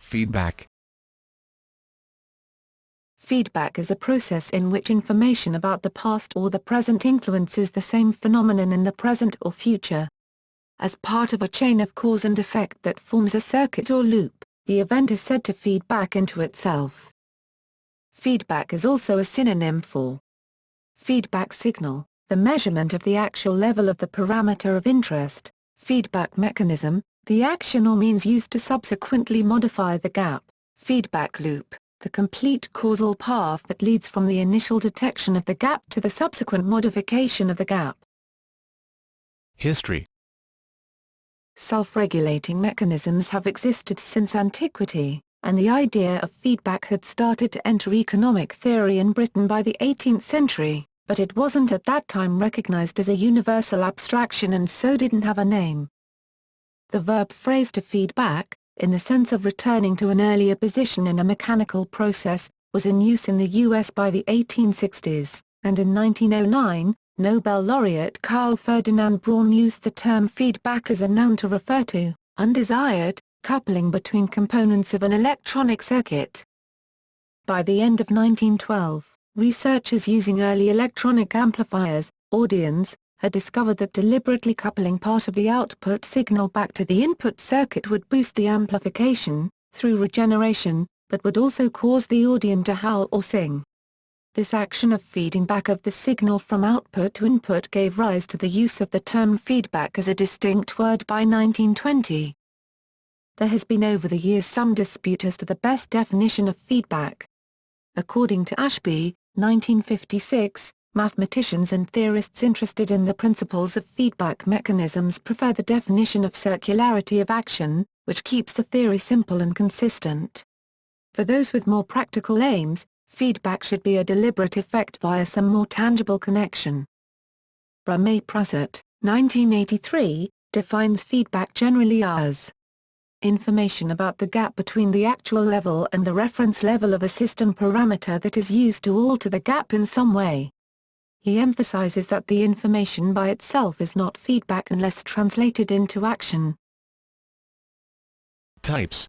Feedback. Feedback is a process in which information about the past or the present influences the same phenomenon in the present or future. As part of a chain of cause and effect that forms a circuit or loop, the event is said to feed back into itself. Feedback is also a synonym for feedback signal, the measurement of the actual level of the parameter of interest; feedback mechanism, the action or means used to subsequently modify the gap; feedback loop, the complete causal path that leads from the initial detection of the gap to the subsequent modification of the gap. History. Self-regulating mechanisms have existed since antiquity, and the idea of feedback had started to enter economic theory in Britain by the 18th century, but it wasn't at that time recognized as a universal abstraction and so didn't have a name. The verb phrase to feed back, in the sense of returning to an earlier position in a mechanical process, was in use in the U.S. by the 1860s, and in 1909, Nobel laureate Carl Ferdinand Braun used the term feedback as a noun to refer to undesired coupling between components of an electronic circuit. By the end of 1912, researchers using early electronic amplifiers, audions, had discovered that deliberately coupling part of the output signal back to the input circuit would boost the amplification, through regeneration, but would also cause the audion to howl or sing. This action of feeding back of the signal from output to input gave rise to the use of the term feedback as a distinct word by 1920. There has been over the years some dispute as to the best definition of feedback. According to Ashby, 1956, mathematicians and theorists interested in the principles of feedback mechanisms prefer the definition of circularity of action, which keeps the theory simple and consistent. For those with more practical aims, feedback should be a deliberate effect via some more tangible connection. Ramey-Prasert, 1983, defines feedback generally as information about the gap between the actual level and the reference level of a system parameter that is used to alter the gap in some way. He emphasizes that the information by itself is not feedback unless translated into action. Types.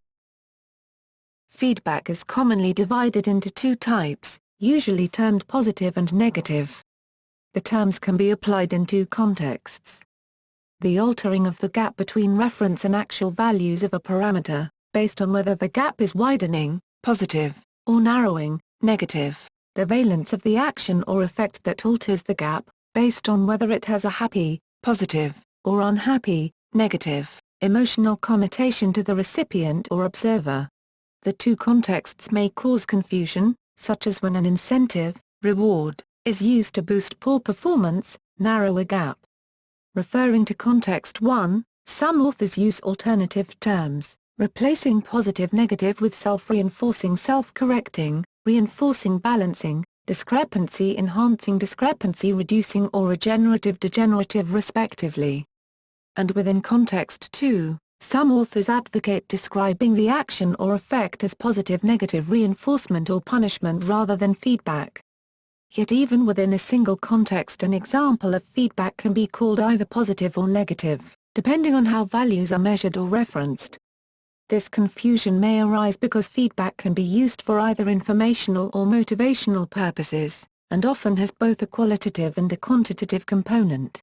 Feedback is commonly divided into two types, usually termed positive and negative. The terms can be applied in two contexts. The altering of the gap between reference and actual values of a parameter, based on whether the gap is widening, positive, or narrowing, negative. The valence of the action or effect that alters the gap, based on whether it has a happy, positive, or unhappy, negative, emotional connotation to the recipient or observer. The two contexts may cause confusion, such as when an incentive, reward, is used to boost poor performance, narrow a gap. Referring to context 1, some authors use alternative terms, replacing positive-negative with self-reinforcing self-correcting, reinforcing balancing, discrepancy-enhancing discrepancy-reducing or regenerative-degenerative respectively. And within context 2, some authors advocate describing the action or effect as positive-negative reinforcement or punishment rather than feedback. Yet even within a single context an example of feedback can be called either positive or negative, depending on how values are measured or referenced. This confusion may arise because feedback can be used for either informational or motivational purposes, and often has both a qualitative and a quantitative component.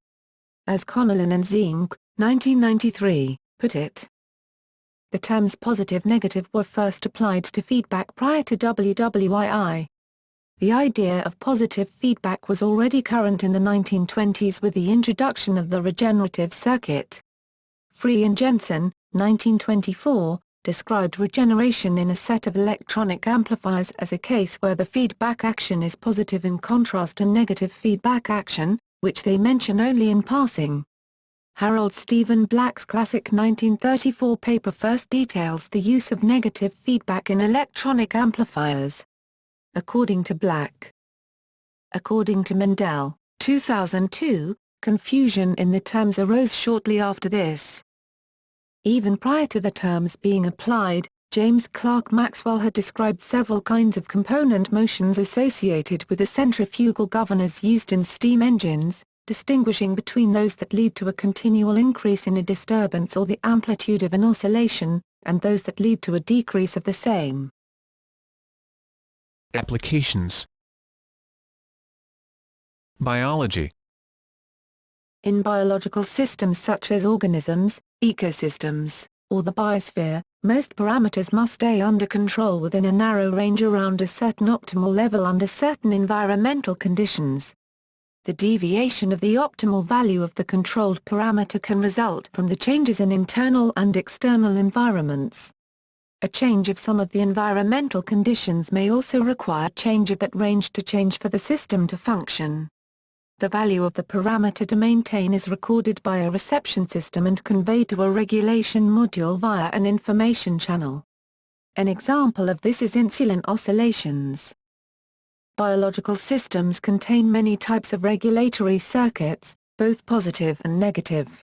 As Connellan and Zink, 1993, put it, the terms positive-negative were first applied to feedback prior to WWII. The idea of positive feedback was already current in the 1920s with the introduction of the regenerative circuit. Free and Jensen, 1924, described regeneration in a set of electronic amplifiers as a case where the feedback action is positive in contrast to negative feedback action, which they mention only in passing. Harold Stephen Black's classic 1934 paper first details the use of negative feedback in electronic amplifiers. According to Black. According to Mendel, 2002, confusion in the terms arose shortly after this. Even prior to the terms being applied, James Clerk Maxwell had described several kinds of component motions associated with the centrifugal governors used in steam engines, distinguishing between those that lead to a continual increase in a disturbance or the amplitude of an oscillation, and those that lead to a decrease of the same. Applications. Biology. In biological systems such as organisms, ecosystems, or the biosphere, most parameters must stay under control within a narrow range around a certain optimal level under certain environmental conditions. The deviation of the optimal value of the controlled parameter can result from the changes in internal and external environments. A change of some of the environmental conditions may also require change of that range to change for the system to function. The value of the parameter to maintain is recorded by a reception system and conveyed to a regulation module via an information channel. An example of this is insulin oscillations. Biological systems contain many types of regulatory circuits, both positive and negative.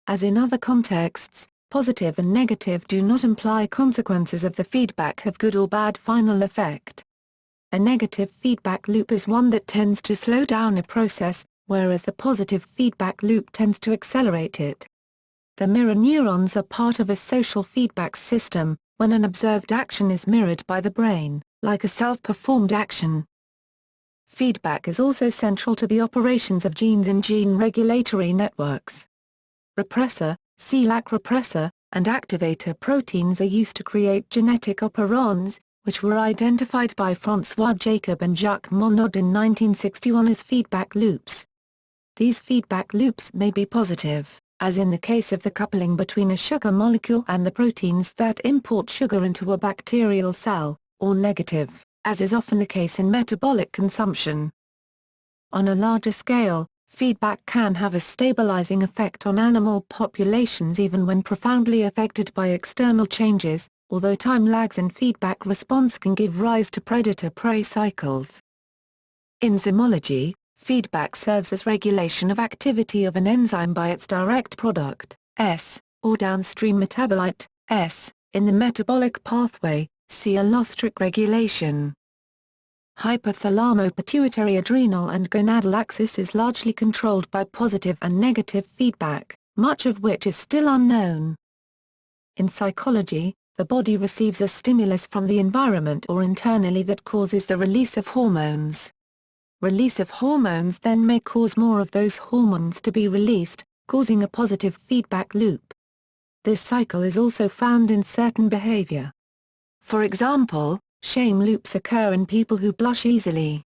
As in other contexts, positive and negative do not imply consequences of the feedback have good or bad final effect. A negative feedback loop is one that tends to slow down a process, whereas the positive feedback loop tends to accelerate it. The mirror neurons are part of a social feedback system, when an observed action is mirrored by the brain, like a self-performed action. Feedback is also central to the operations of genes in gene regulatory networks. Repressor, CELAC repressor, and activator proteins are used to create genetic operons, which were identified by François Jacob and Jacques Monod in 1961 as feedback loops. These feedback loops may be positive, as in the case of the coupling between a sugar molecule and the proteins that import sugar into a bacterial cell, or negative, as is often the case in metabolic consumption. On a larger scale, feedback can have a stabilizing effect on animal populations even when profoundly affected by external changes, although time lags in feedback response can give rise to predator-prey cycles. In zymology, feedback serves as regulation of activity of an enzyme by its direct product, S, or downstream metabolite, S, in the metabolic pathway, see allostric regulation. Hypothalamo-pituitary adrenal and gonadal axis is largely controlled by positive and negative feedback, much of which is still unknown. In psychology, the body receives a stimulus from the environment or internally that causes the release of hormones. Release of hormones then may cause more of those hormones to be released, causing a positive feedback loop. This cycle is also found in certain behavior. For example, shame loops occur in people who blush easily.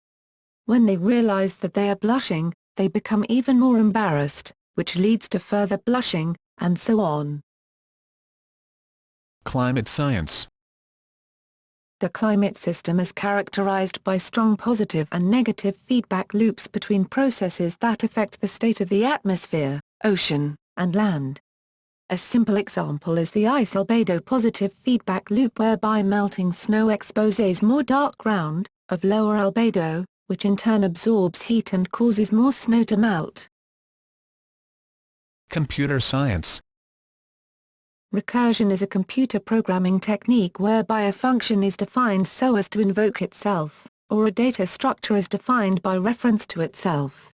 When they realize that they are blushing, they become even more embarrassed, which leads to further blushing, and so on. Climate science. The climate system is characterized by strong positive and negative feedback loops between processes that affect the state of the atmosphere, ocean, and land. A simple example is the ice albedo positive feedback loop whereby melting snow exposes more dark ground, of lower albedo, which in turn absorbs heat and causes more snow to melt. Computer science. Recursion is a computer programming technique whereby a function is defined so as to invoke itself, or a data structure is defined by reference to itself.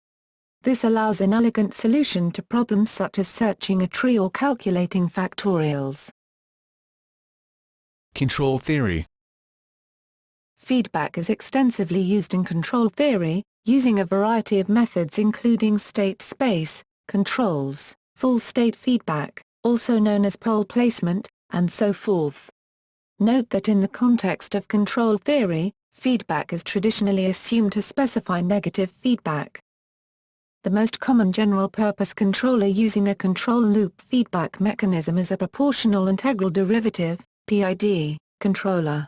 This allows an elegant solution to problems such as searching a tree or calculating factorials. Control theory. Feedback is extensively used in control theory, using a variety of methods including state space, controls, full state feedback, also known as pole placement, and so forth. Note that in the context of control theory, feedback is traditionally assumed to specify negative feedback. The most common general-purpose controller using a control loop feedback mechanism is a proportional integral derivative, PID, controller.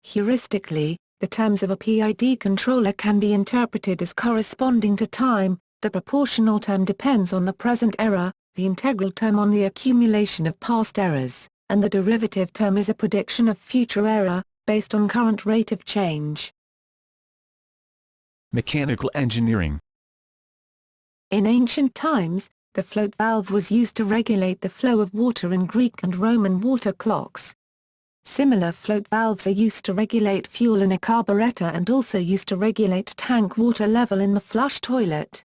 Heuristically, the terms of a PID controller can be interpreted as corresponding to time. The proportional term depends on the present error, the integral term on the accumulation of past errors, and the derivative term is a prediction of future error, based on current rate of change. Mechanical engineering. In ancient times, the float valve was used to regulate the flow of water in Greek and Roman water clocks. Similar float valves are used to regulate fuel in a carburetor and also used to regulate tank water level in the flush toilet.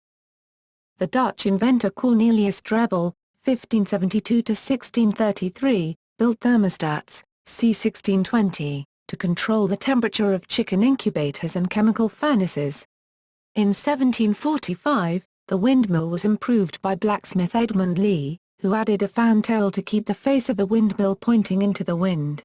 The Dutch inventor Cornelius Drebbel, 1572–1633, built thermostats, C1620, to control the temperature of chicken incubators and chemical furnaces. In 1745, the windmill was improved by blacksmith Edmund Lee, who added a fantail to keep the face of the windmill pointing into the wind.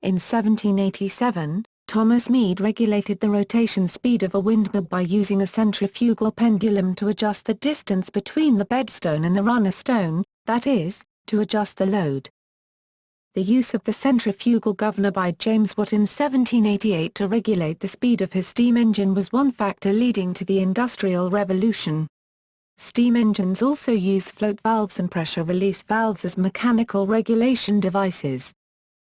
In 1787, Thomas Mead regulated the rotation speed of a windmill by using a centrifugal pendulum to adjust the distance between the bedstone and the runner stone, that is, to adjust the load. The use of the centrifugal governor by James Watt in 1788 to regulate the speed of his steam engine was one factor leading to the Industrial Revolution. Steam engines also use float valves and pressure release valves as mechanical regulation devices.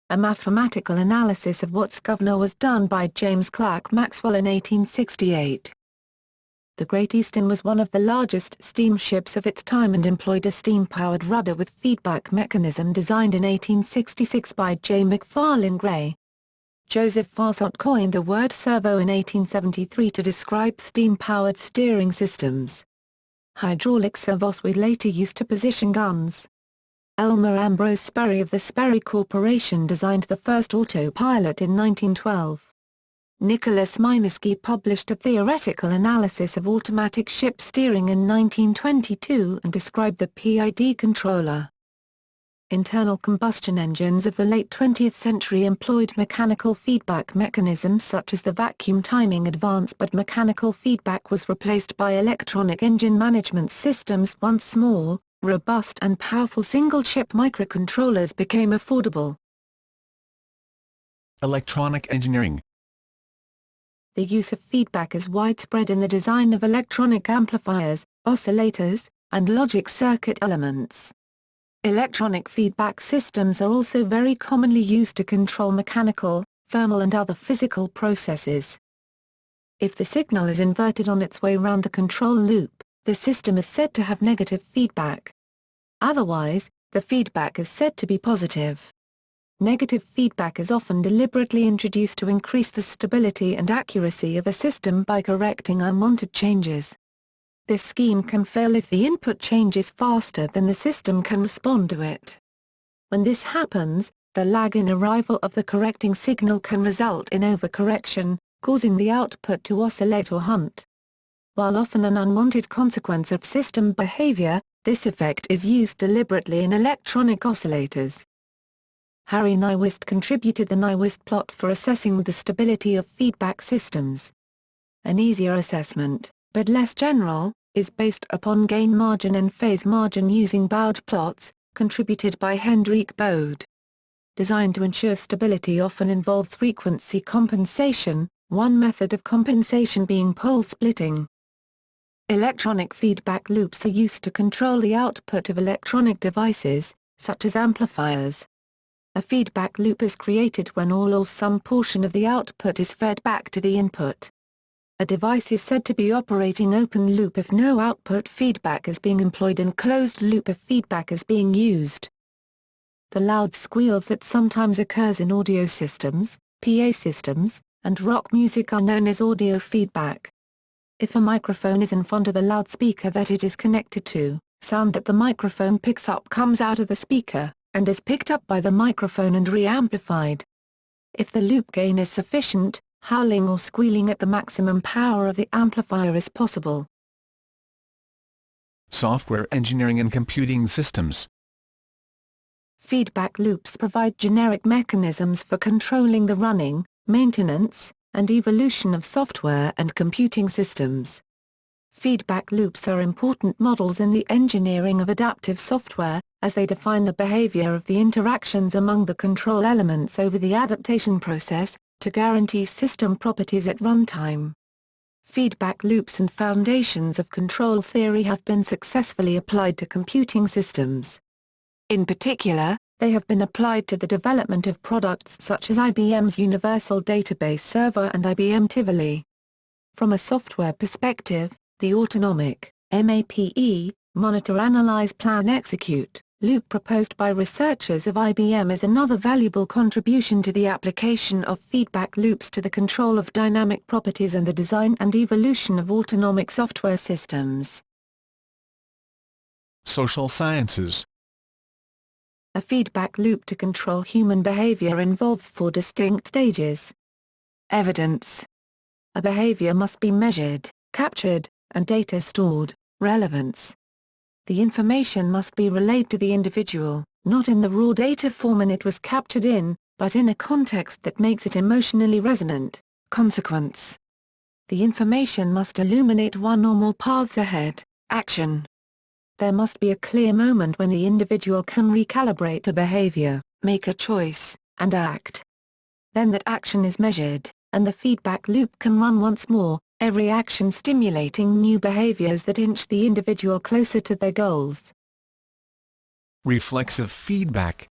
A mathematical analysis of Watt's governor was done by James Clerk Maxwell in 1868. The Great Eastern was one of the largest steamships of its time and employed a steam-powered rudder with feedback mechanism designed in 1866 by J. McFarlane Gray. Joseph Farnsworth coined the word servo in 1873 to describe steam-powered steering systems. Hydraulic servos were later used to position guns. Elmer Ambrose Sperry of the Sperry Corporation designed the first autopilot in 1912. Nicholas Mineski published a theoretical analysis of automatic ship steering in 1922 and described the PID controller. Internal combustion engines of the late 20th century employed mechanical feedback mechanisms such as the vacuum timing advance, but mechanical feedback was replaced by electronic engine management systems once small, robust and powerful single-chip microcontrollers became affordable. Electronic engineering. The use of feedback is widespread in the design of electronic amplifiers, oscillators, and logic circuit elements. Electronic feedback systems are also very commonly used to control mechanical, thermal and other physical processes. If the signal is inverted on its way round the control loop, the system is said to have negative feedback. Otherwise, the feedback is said to be positive. Negative feedback is often deliberately introduced to increase the stability and accuracy of a system by correcting unwanted changes. This scheme can fail if the input changes faster than the system can respond to it. When this happens, the lag in arrival of the correcting signal can result in overcorrection, causing the output to oscillate or hunt. While often an unwanted consequence of system behavior, this effect is used deliberately in electronic oscillators. Harry Nyquist contributed the Nyquist plot for assessing the stability of feedback systems. An easier assessment, but less general, is based upon gain margin and phase margin using Bode plots, contributed by Hendrik Bode. Designed to ensure stability often involves frequency compensation, one method of compensation being pole splitting. Electronic feedback loops are used to control the output of electronic devices, such as amplifiers. A feedback loop is created when all or some portion of the output is fed back to the input. A device is said to be operating open loop if no output feedback is being employed and closed loop if feedback is being used. The loud squeals that sometimes occurs in audio systems, PA systems, and rock music are known as audio feedback. If a microphone is in front of the loudspeaker that it is connected to, sound that the microphone picks up comes out of the speaker, and is picked up by the microphone and re-amplified. If the loop gain is sufficient, howling or squealing at the maximum power of the amplifier is possible. Software engineering and computing systems. Feedback loops provide generic mechanisms for controlling the running, maintenance, and evolution of software and computing systems. Feedback loops are important models in the engineering of adaptive software, as they define the behavior of the interactions among the control elements over the adaptation process, to guarantee system properties at runtime. Feedback loops and foundations of control theory have been successfully applied to computing systems. In particular, they have been applied to the development of products such as IBM's Universal Database Server and IBM Tivoli. From a software perspective, the autonomic, MAPE, monitor analyze plan execute, loop proposed by researchers of IBM is another valuable contribution to the application of feedback loops to the control of dynamic properties and the design and evolution of autonomic software systems. Social sciences. A feedback loop to control human behavior involves four distinct stages. Evidence. A behavior must be measured, captured, and data stored. Relevance. The information must be relayed to the individual, not in the raw data form it was captured in, but in a context that makes it emotionally resonant. Consequence. The information must illuminate one or more paths ahead. Action. There must be a clear moment when the individual can recalibrate a behavior, make a choice, and act. Then that action is measured, and the feedback loop can run once more, every action stimulating new behaviors that inch the individual closer to their goals. Reflexive feedback.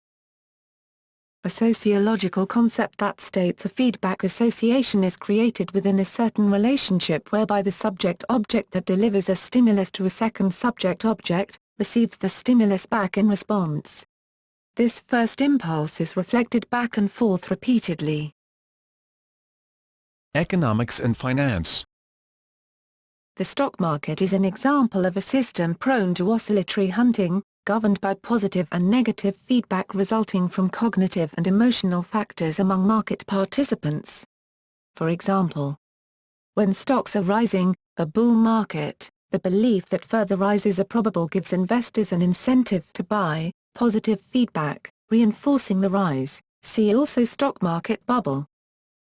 A sociological concept that states a feedback association is created within a certain relationship whereby the subject-object that delivers a stimulus to a second subject-object, receives the stimulus back in response. This first impulse is reflected back and forth repeatedly. Economics and finance. The stock market is an example of a system prone to oscillatory hunting, governed by positive and negative feedback resulting from cognitive and emotional factors among market participants. For example, when stocks are rising, a bull market, the belief that further rises are probable gives investors an incentive to buy, positive feedback, reinforcing the rise. See also stock market bubble.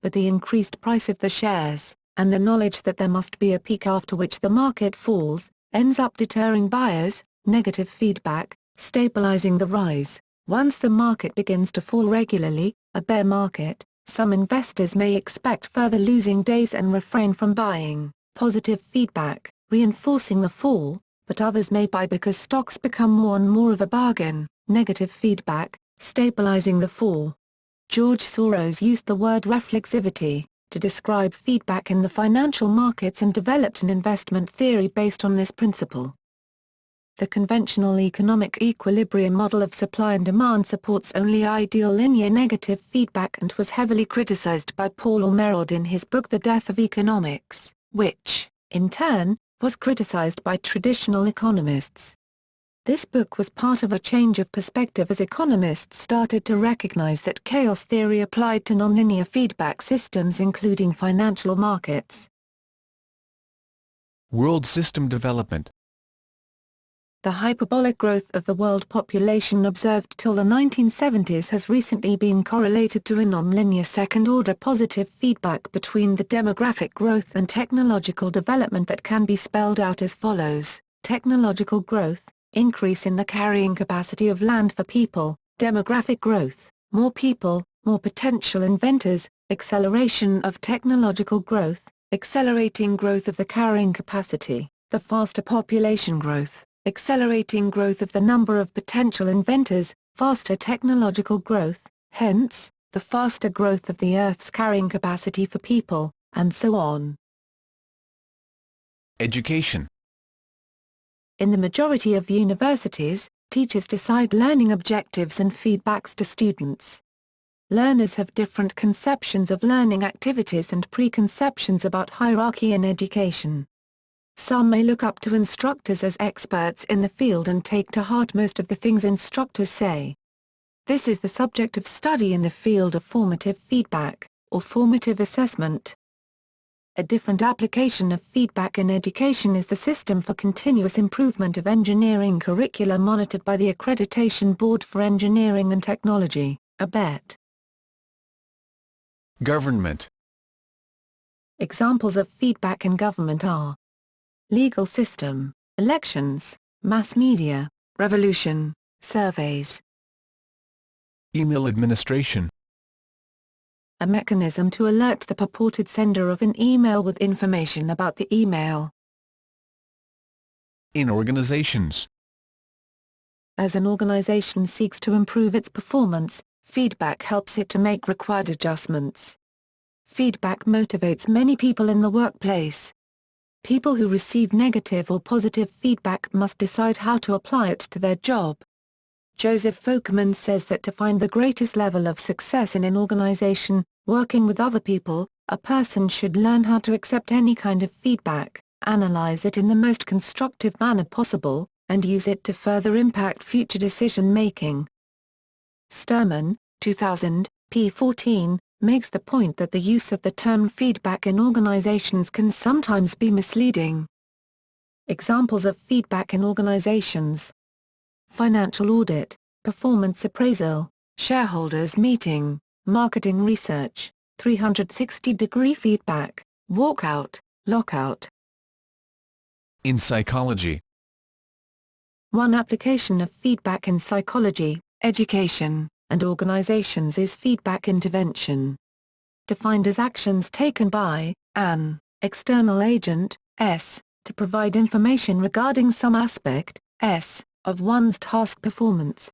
But the increased price of the shares, and the knowledge that there must be a peak after which the market falls, ends up deterring buyers. Negative feedback, stabilizing the rise. Once the market begins to fall regularly, a bear market, some investors may expect further losing days and refrain from buying. Positive feedback, reinforcing the fall, but others may buy because stocks become more and more of a bargain. Negative feedback, stabilizing the fall. George Soros used the word reflexivity to describe feedback in the financial markets and developed an investment theory based on this principle. The conventional economic equilibrium model of supply and demand supports only ideal linear negative feedback and was heavily criticized by Paul Ormerod in his book The Death of Economics, which, in turn, was criticized by traditional economists. This book was part of a change of perspective as economists started to recognize that chaos theory applied to nonlinear feedback systems including financial markets. World system development. The hyperbolic growth of the world population observed till the 1970s has recently been correlated to a nonlinear second-order positive feedback between the demographic growth and technological development that can be spelled out as follows: technological growth, increase in the carrying capacity of land for people; demographic growth, more people, more potential inventors; acceleration of technological growth, accelerating growth of the carrying capacity; the faster population growth, accelerating growth of the number of potential inventors; faster technological growth, hence, the faster growth of the Earth's carrying capacity for people, and so on. Education. In the majority of universities, teachers decide learning objectives and feedbacks to students. Learners have different conceptions of learning activities and preconceptions about hierarchy in education. Some may look up to instructors as experts in the field and take to heart most of the things instructors say. This is the subject of study in the field of formative feedback, or formative assessment. A different application of feedback in education is the System for Continuous Improvement of Engineering curricula monitored by the Accreditation Board for Engineering and Technology, ABET. Government. Examples of feedback in government are legal system, elections, mass media, revolution, surveys. Email administration. A mechanism to alert the purported sender of an email with information about the email. In organizations. As an organization seeks to improve its performance, feedback helps it to make required adjustments. Feedback motivates many people in the workplace. People who receive negative or positive feedback must decide how to apply it to their job. Joseph Folkman says that to find the greatest level of success in an organization, working with other people, a person should learn how to accept any kind of feedback, analyze it in the most constructive manner possible, and use it to further impact future decision-making. Sturman, 2000, p. 14, makes the point that the use of the term feedback in organizations can sometimes be misleading. Examples of feedback in organizations: financial audit, performance appraisal, shareholders meeting, marketing research, 360-degree feedback, walkout, lockout. In psychology, One application of feedback in psychology, education, and organizations is feedback intervention. Defined as actions taken by an external agent, S, to provide information regarding some aspect, S, of one's task performance.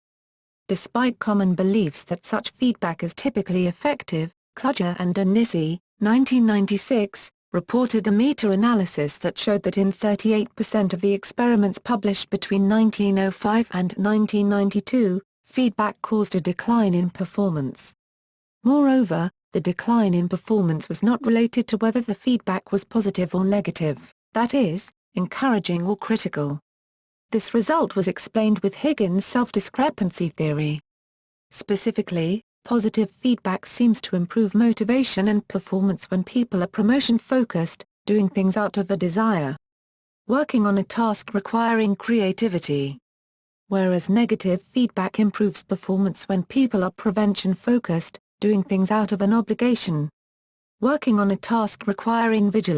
Despite common beliefs that such feedback is typically effective, Kluger and Anisi, 1996, reported a meta-analysis that showed that in 38% of the experiments published between 1905 and 1992, feedback caused a decline in performance. Moreover, the decline in performance was not related to whether the feedback was positive or negative, that is, encouraging or critical. This result was explained with Higgins' self-discrepancy theory. Specifically, positive feedback seems to improve motivation and performance when people are promotion-focused, doing things out of a desire. Working on a task requiring creativity. Whereas negative feedback improves performance when people are prevention-focused, doing things out of an obligation. Working on a task requiring vigilance.